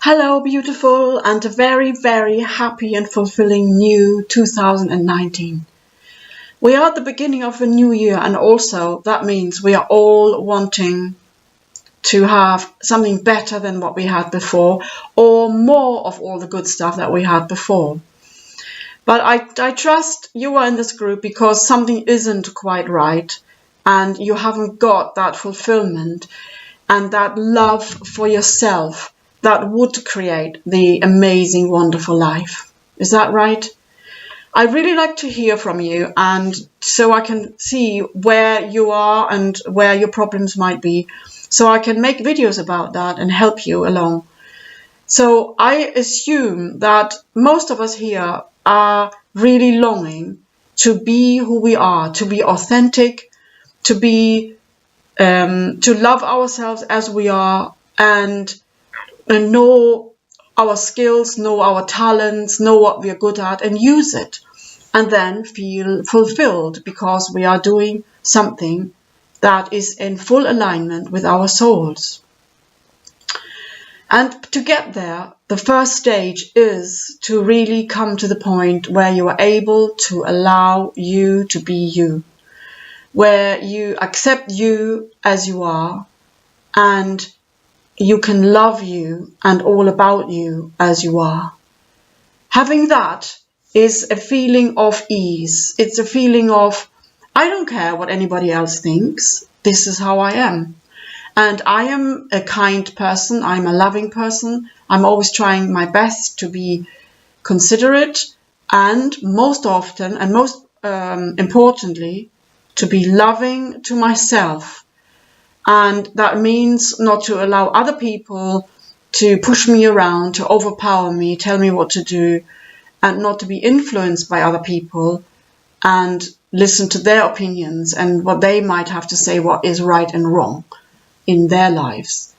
Hello, beautiful, and a very, very happy and fulfilling new 2019. We are at the beginning of a new year, and also that means we are all wanting to have something better than what we had before, or more of all the good stuff that we had before. But I trust you are in this group because something isn't quite right, and you haven't got that fulfillment and that love for yourself that would create the amazing, wonderful life. Is that right? I really like to hear from you, and so I can see where you are and where your problems might be, so I can make videos about that and help you along. So I assume that most of us here are really longing to be who we are, to be authentic, to be to love ourselves as we are, and know our skills, know our talents, know what we are good at, and use it, and then feel fulfilled because we are doing something that is in full alignment with our souls. And to get there, the first stage is to really come to the point where you are able to allow you to be you, where you accept you as you are, and you can love you and all about you as you are. Having that is a feeling of ease. It's a feeling of, I don't care what anybody else thinks. This is how I am. And I am a kind person. I'm a loving person. I'm always trying my best to be considerate, and most often and most importantly, to be loving to myself. And that means not to allow other people to push me around, to overpower me, tell me what to do, and not to be influenced by other people and listen to their opinions and what they might have to say, what is right and wrong in their lives.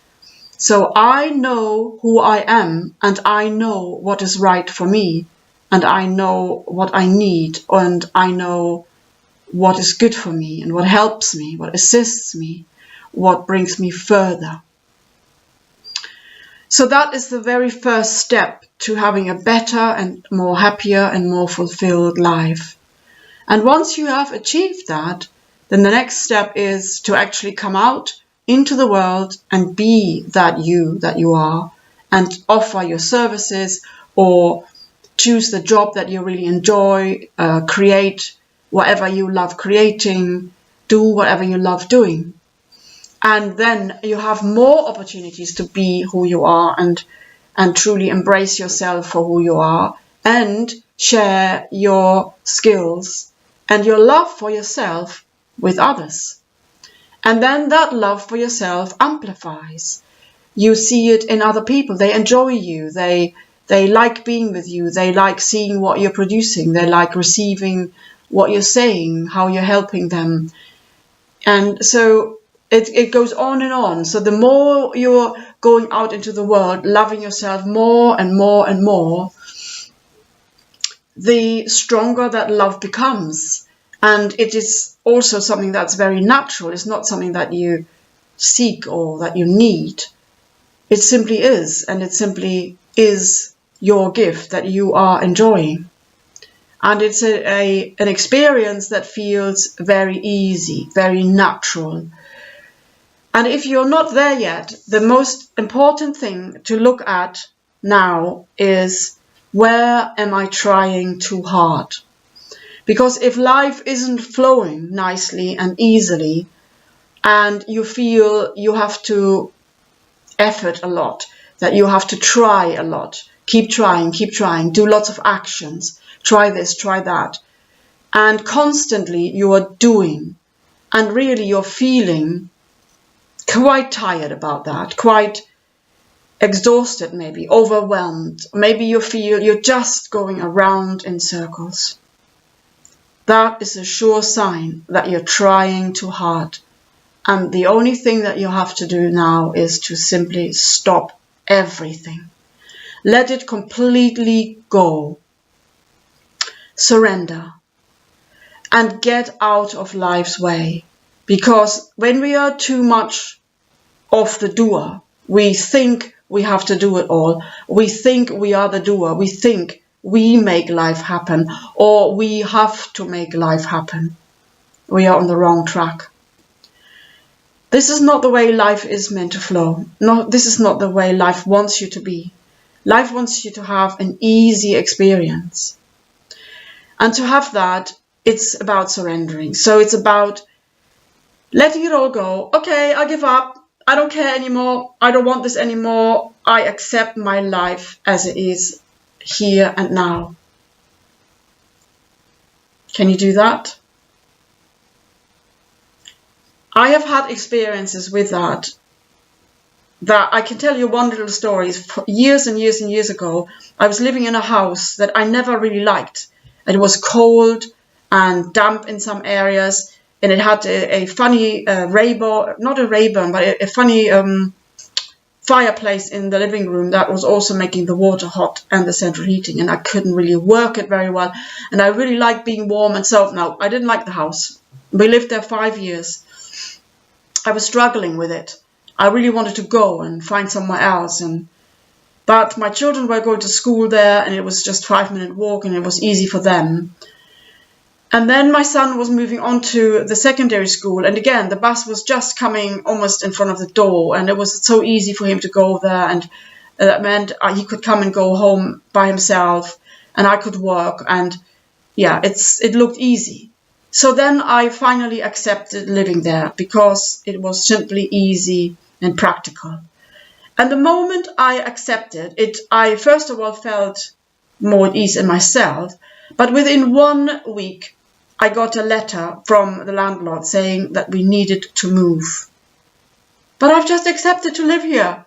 So I know who I am, and I know what is right for me, and I know what I need, and I know what is good for me and what helps me, what assists me, what brings me further. So that is the very first step to having a better and more happier and more fulfilled life. And once you have achieved that, then the next step is to actually come out into the world and be that you are, and offer your services or choose the job that you really enjoy, create whatever you love creating, do whatever you love doing. And then you have more opportunities to be who you are and truly embrace yourself for who you are, and share your skills and your love for yourself with others. And then that love for yourself amplifies. You see it in other people. They enjoy you. They like being with you. They like seeing what you're producing. They like receiving what you're saying, how you're helping them. And so it goes on and on. So the more you're going out into the world, loving yourself more and more and more, the stronger that love becomes. And it is also something that's very natural. It's not something that you seek or that you need. It simply is, and it simply is your gift that you are enjoying. And it's an experience that feels very easy, very natural. And if you're not there yet, the most important thing to look at now is, where am I trying too hard? Because if life isn't flowing nicely and easily, and you feel you have to effort a lot, that you have to try a lot, keep trying, do lots of actions, try this, try that, and constantly you are doing, and really you're feeling quite tired about that, quite exhausted, maybe overwhelmed, maybe you feel you're just going around in circles. That is a sure sign that you're trying too hard. And the only thing that you have to do now is to simply stop everything. Let it completely go. Surrender. And get out of life's way. Because when we are too much of the doer, we think we have to do it all. We think we are the doer. We think we make life happen, or we have to make life happen. We are on the wrong track. This is not the way life is meant to flow. No, this is not the way life wants you to be. Life wants you to have an easy experience. And to have that, it's about surrendering. So it's about letting it all go. Okay, I give up. I don't care anymore. I don't want this anymore. I accept my life as it is here and now. Can you do that? I have had experiences with that I can tell you one little story. Years and years and years ago, I was living in a house that I never really liked. It was cold and damp in some areas, and it had a funny not a Rayburn, but a funny fireplace in the living room that was also making the water hot and the central heating, and I couldn't really work it very well. And I really liked being warm, and so no, I didn't like the house. We lived there 5 years. I was struggling with it. I really wanted to go and find somewhere else, but my children were going to school there, and it was just 5-minute walk, and it was easy for them. And then my son was moving on to the secondary school, and again the bus was just coming almost in front of the door, and it was so easy for him to go there, and that meant he could come and go home by himself, and I could work, and yeah, it looked easy. So then I finally accepted living there because it was simply easy and practical. And the moment I accepted it, I first of all felt more at ease in myself, but within 1 week I got a letter from the landlord saying that we needed to move. But I've just accepted to live here.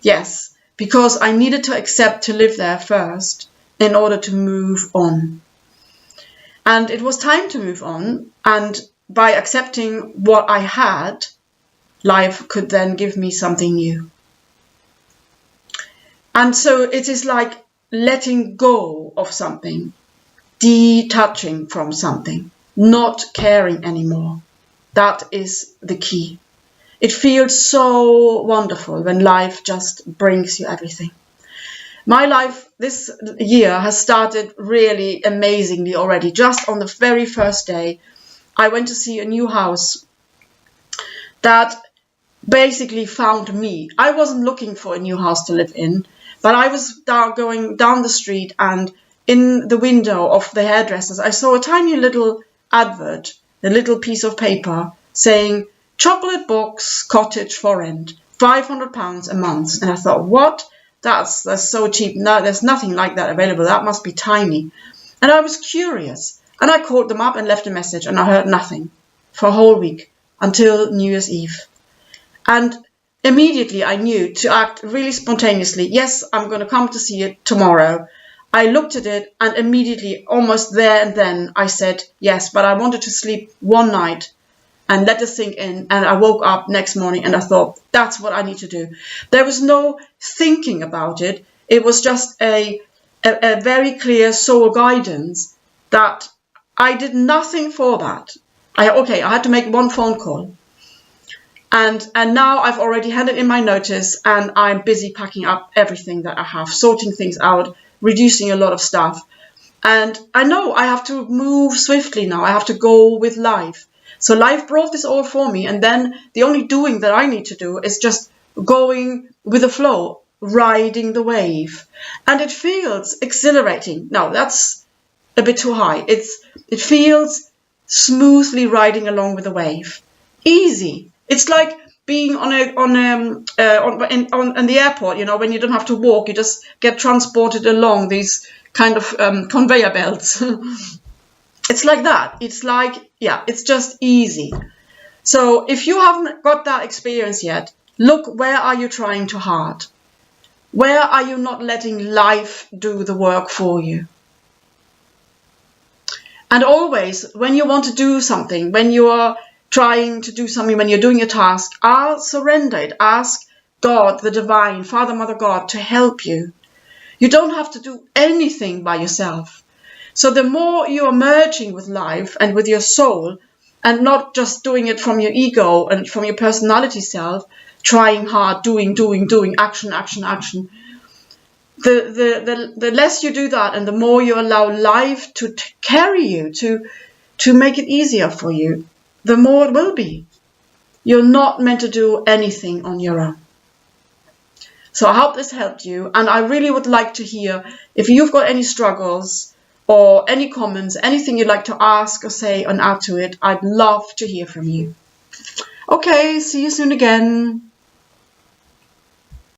Yes, because I needed to accept to live there first in order to move on. And it was time to move on, and by accepting what I had, life could then give me something new. And so it is like letting go of something, detaching from something, not caring anymore. That is the key. It feels so wonderful when life just brings you everything. My life this year has started really amazingly already. Just on the very first day, I went to see a new house that basically found me. I wasn't looking for a new house to live in, but I was going down the street, and in the window of the hairdressers, I saw a tiny little advert, a little piece of paper saying, chocolate box cottage for rent, £500 a month. And I thought, what? That's so cheap. No, there's nothing like that available. That must be tiny. And I was curious. And I called them up and left a message, and I heard nothing for a whole week until New Year's Eve. And immediately I knew to act really spontaneously. Yes, I'm going to come to see it tomorrow. I looked at it, and immediately, almost there and then, I said yes, but I wanted to sleep one night and let it sink in. And I woke up next morning and I thought, that's what I need to do. There was no thinking about it. It was just a very clear soul guidance that I did nothing for that. I had to make one phone call. And now I've already handed in my notice, and I'm busy packing up everything that I have, sorting things out, reducing a lot of stuff. And I know I have to move swiftly now. I have to go with life. So life brought this all for me, and then the only doing that I need to do is just going with the flow, riding the wave. And it feels exhilarating. No, that's a bit too high. It feels smoothly riding along with the wave. Easy. It's like being on the airport, you know, when you don't have to walk, you just get transported along these kind of conveyor belts. It's like that. It's like, yeah, it's just easy. So if you haven't got that experience yet, look, where are you trying too hard? Where are you not letting life do the work for you? And always, when you want to do something, when you are trying to do something, when you're doing a task, surrender it. Ask God, the divine, Father, Mother, God, to help you. You don't have to do anything by yourself. So the more you are merging with life and with your soul, and not just doing it from your ego and from your personality self, trying hard, doing, action, action, action. The less you do that, and the more you allow life to carry you, to make it easier for you, the more it will be. You're not meant to do anything on your own. So I hope this helped you, and I really would like to hear if you've got any struggles or any comments, anything you'd like to ask or say and add to it. I'd love to hear from you. Okay, see you soon again.